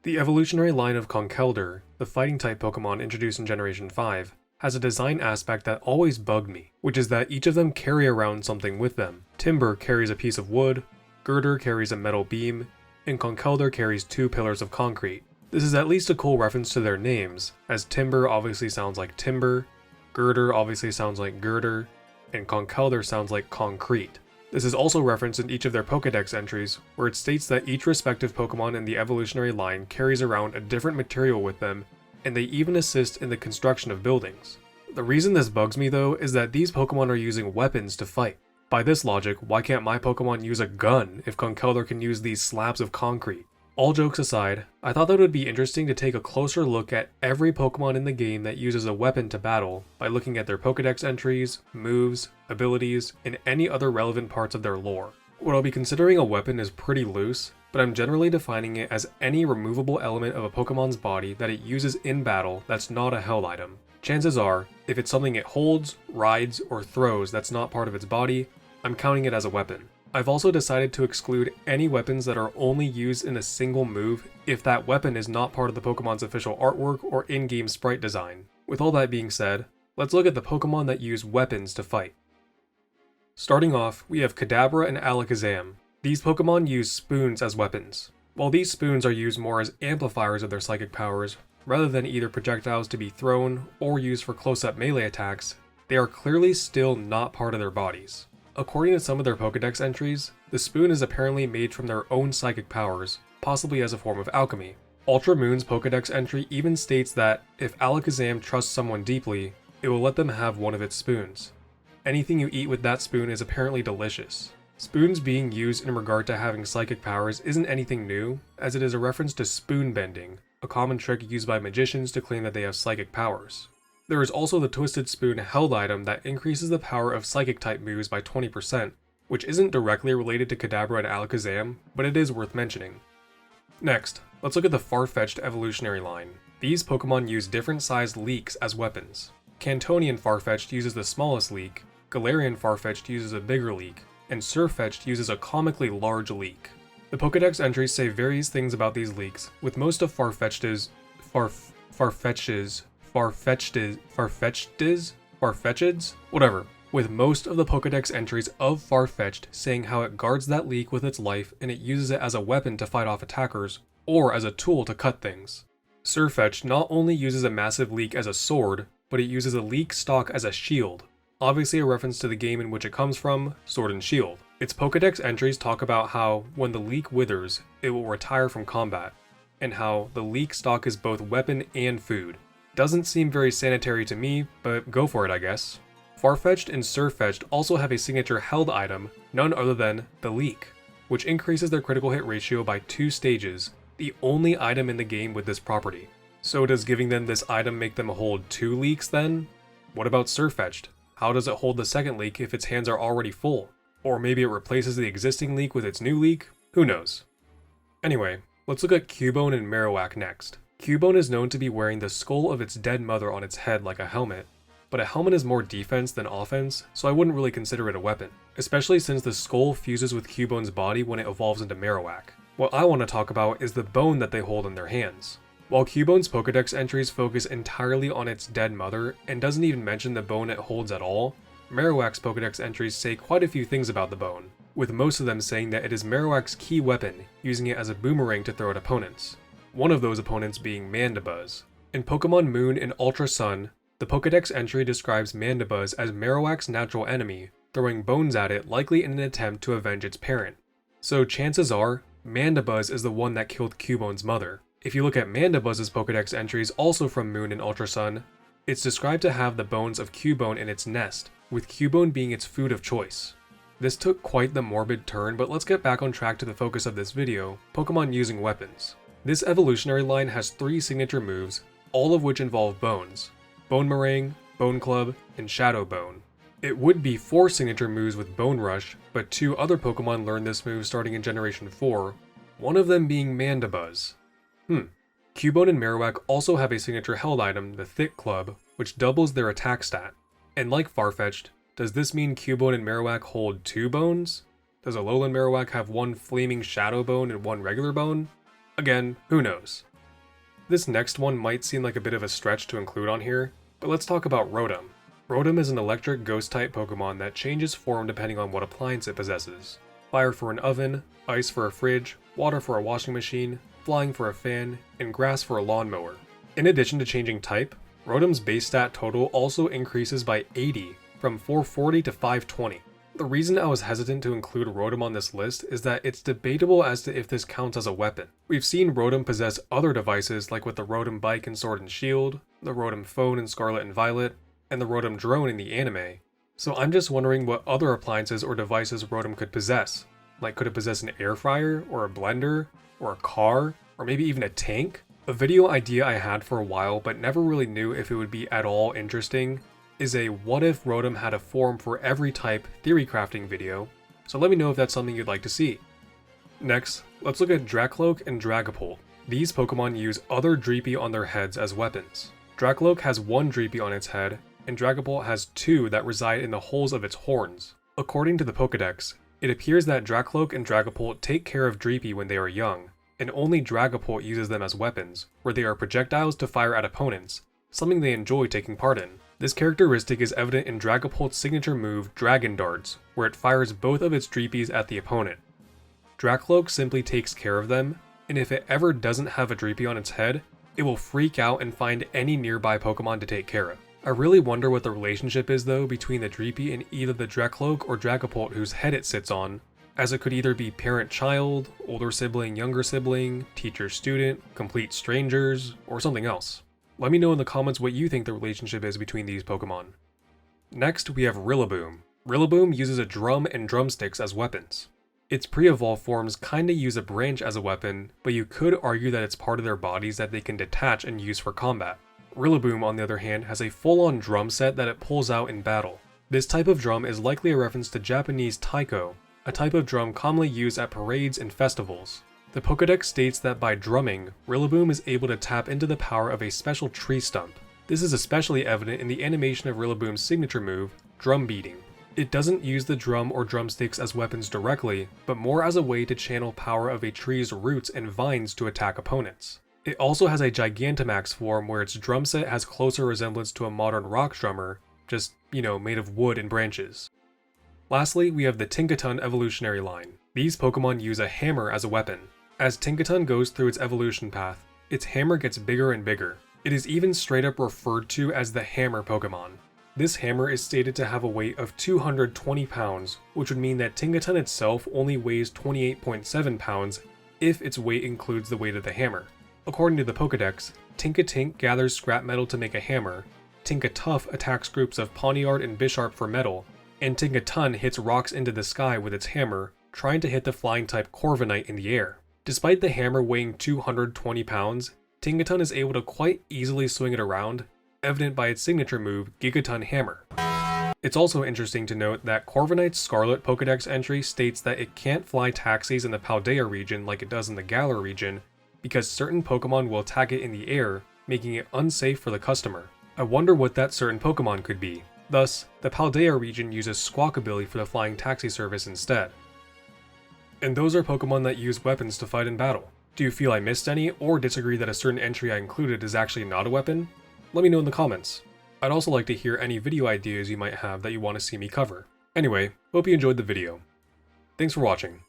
The evolutionary line of Conkeldurr, the fighting-type Pokemon introduced in Generation 5, has a design aspect that always bugged me, which is that each of them carry around something with them. Timburr carries a piece of wood, Gurdurr carries a metal beam, and Conkeldurr carries 2 pillars of concrete. This is at least a cool reference to their names, as Timburr obviously sounds like timber, Gurdurr obviously sounds like girder, and Conkeldurr sounds like concrete. This is also referenced in each of their Pokédex entries, where it states that each respective Pokemon in the evolutionary line carries around a different material with them, and they even assist in the construction of buildings. The reason this bugs me though is that these Pokemon are using weapons to fight. By this logic, why can't my Pokemon use a gun if Conkeldurr can use these slabs of concrete? All jokes aside, I thought that it would be interesting to take a closer look at every Pokemon in the game that uses a weapon to battle by looking at their Pokédex entries, moves, abilities, and any other relevant parts of their lore. What I'll be considering a weapon is pretty loose, but I'm generally defining it as any removable element of a Pokemon's body that it uses in battle that's not a held item. Chances are, if it's something it holds, rides, or throws that's not part of its body, I'm counting it as a weapon. I've also decided to exclude any weapons that are only used in a single move if that weapon is not part of the Pokemon's official artwork or in-game sprite design. With all that being said, let's look at the Pokemon that use weapons to fight. Starting off, we have Kadabra and Alakazam. These Pokemon use spoons as weapons. While these spoons are used more as amplifiers of their psychic powers, rather than either projectiles to be thrown or used for close-up melee attacks, they are clearly still not part of their bodies. According to some of their Pokédex entries, the spoon is apparently made from their own psychic powers, possibly as a form of alchemy. Ultra Moon's Pokédex entry even states that if Alakazam trusts someone deeply, it will let them have one of its spoons. Anything you eat with that spoon is apparently delicious. Spoons being used in regard to having psychic powers isn't anything new, as it is a reference to spoon bending, a common trick used by magicians to claim that they have psychic powers. There is also the Twisted Spoon held item that increases the power of psychic-type moves by 20%, which isn't directly related to Kadabra and Alakazam, but it is worth mentioning. Next, let's look at the Farfetch'd evolutionary line. These Pokemon use different sized leeks as weapons. Cantonian Farfetch'd uses the smallest leek, Galarian Farfetch'd uses a bigger leek, and Surfetch'd uses a comically large leek. The Pokédex entries say various things about these leeks, with most of Farfetch'd's whatever, with most of the Pokédex entries of Farfetch'd saying how it guards that leek with its life and it uses it as a weapon to fight off attackers, or as a tool to cut things. Surfetch'd not only uses a massive leek as a sword, but it uses a leek stalk as a shield, obviously a reference to the game in which it comes from, Sword and Shield. Its Pokédex entries talk about how, when the leek withers, it will retire from combat, and how the leek stalk is both weapon and food. Doesn't seem very sanitary to me, but go for it I guess. Farfetch'd and Surfetch'd also have a signature held item, none other than the leek, which increases their critical hit ratio by 2 stages, the only item in the game with this property. So does giving them this item make them hold 2 leeks then? What about Surfetch'd? How does it hold the second leek if its hands are already full? Or maybe it replaces the existing leek with its new leek? Who knows? Anyway, let's look at Cubone and Marowak next. Cubone is known to be wearing the skull of its dead mother on its head like a helmet, but a helmet is more defense than offense, so I wouldn't really consider it a weapon, especially since the skull fuses with Cubone's body when it evolves into Marowak. What I want to talk about is the bone that they hold in their hands. While Cubone's Pokédex entries focus entirely on its dead mother and doesn't even mention the bone it holds at all, Marowak's Pokédex entries say quite a few things about the bone, with most of them saying that it is Marowak's key weapon, using it as a boomerang to throw at opponents. One of those opponents being Mandibuzz. In Pokemon Moon and Ultra Sun, the Pokédex entry describes Mandibuzz as Marowak's natural enemy, throwing bones at it likely in an attempt to avenge its parent. So chances are, Mandibuzz is the one that killed Cubone's mother. If you look at Mandibuzz's Pokédex entries also from Moon and Ultra Sun, it's described to have the bones of Cubone in its nest, with Cubone being its food of choice. This took quite the morbid turn, but let's get back on track to the focus of this video, Pokemon using weapons. This evolutionary line has 3 signature moves, all of which involve bones: Boomerang, Bone Club, and Shadow Bone. It would be 4 signature moves with Bone Rush, but 2 other Pokemon learned this move starting in Generation 4, one of them being Mandibuzz. Cubone and Marowak also have a signature held item, the Thick Club, which doubles their attack stat. And like Farfetch'd, does this mean Cubone and Marowak hold 2 bones? Does Alolan Marowak have 1 flaming Shadow Bone and 1 regular bone? Again, who knows? This next one might seem like a bit of a stretch to include on here, but let's talk about Rotom. Rotom is an electric ghost-type Pokemon that changes form depending on what appliance it possesses. Fire for an oven, ice for a fridge, water for a washing machine, flying for a fan, and grass for a lawnmower. In addition to changing type, Rotom's base stat total also increases by 80, from 440 to 520. The reason I was hesitant to include Rotom on this list is that it's debatable as to if this counts as a weapon. We've seen Rotom possess other devices like with the Rotom Bike in Sword and Shield, the Rotom Phone in Scarlet and Violet, and the Rotom Drone in the anime. So I'm just wondering what other appliances or devices Rotom could possess. Like, could it possess an air fryer, or a blender, or a car, or maybe even a tank? A video idea I had for a while but never really knew if it would be at all interesting is a what if Rotom had a form for every type theory crafting video, so let me know if that's something you'd like to see. Next, let's look at Dracloak and Dragapult. These Pokemon use other Dreepy on their heads as weapons. Dracloak has one Dreepy on its head, and Dragapult has two that reside in the holes of its horns. According to the Pokédex, it appears that Dracloak and Dragapult take care of Dreepy when they are young, and only Dragapult uses them as weapons, where they are projectiles to fire at opponents, something they enjoy taking part in. This characteristic is evident in Dragapult's signature move, Dragon Darts, where it fires both of its Dreepies at the opponent. Dracloak simply takes care of them, and if it ever doesn't have a Dreepy on its head, it will freak out and find any nearby Pokemon to take care of. I really wonder what the relationship is though between the Dreepy and either the Dracloak or Dragapult whose head it sits on, as it could either be parent-child, older sibling, younger sibling, teacher-student, complete strangers, or something else. Let me know in the comments what you think the relationship is between these Pokemon. Next, we have Rillaboom. Rillaboom uses a drum and drumsticks as weapons. Its pre-evolved forms kinda use a branch as a weapon, but you could argue that it's part of their bodies that they can detach and use for combat. Rillaboom, on the other hand, has a full-on drum set that it pulls out in battle. This type of drum is likely a reference to Japanese taiko, a type of drum commonly used at parades and festivals. The Pokédex states that by drumming, Rillaboom is able to tap into the power of a special tree stump. This is especially evident in the animation of Rillaboom's signature move, drum beating. It doesn't use the drum or drumsticks as weapons directly, but more as a way to channel power of a tree's roots and vines to attack opponents. It also has a Gigantamax form where its drum set has closer resemblance to a modern rock drummer, just, made of wood and branches. Lastly, we have the Tinkaton evolutionary line. These Pokemon use a hammer as a weapon. As Tinkaton goes through its evolution path, its hammer gets bigger and bigger. It is even straight up referred to as the hammer Pokemon. This hammer is stated to have a weight of 220 pounds, which would mean that Tinkaton itself only weighs 28.7 pounds if its weight includes the weight of the hammer. According to the Pokédex, Tinkatink gathers scrap metal to make a hammer, Tinkatuff attacks groups of Pawniard and Bisharp for metal, and Tinkaton hits rocks into the sky with its hammer, trying to hit the flying type Corviknight in the air. Despite the hammer weighing 220 pounds, Tinkaton is able to quite easily swing it around, evident by its signature move, Gigaton Hammer. It's also interesting to note that Corviknight's Scarlet Pokédex entry states that it can't fly taxis in the Paldea region like it does in the Galar region, because certain Pokemon will attack it in the air, making it unsafe for the customer. I wonder what that certain Pokemon could be. Thus, the Paldea region uses Squawkabilly for the flying taxi service instead. And those are Pokemon that use weapons to fight in battle. Do you feel I missed any, or disagree that a certain entry I included is actually not a weapon? Let me know in the comments. I'd also like to hear any video ideas you might have that you want to see me cover. Anyway, hope you enjoyed the video. Thanks for watching.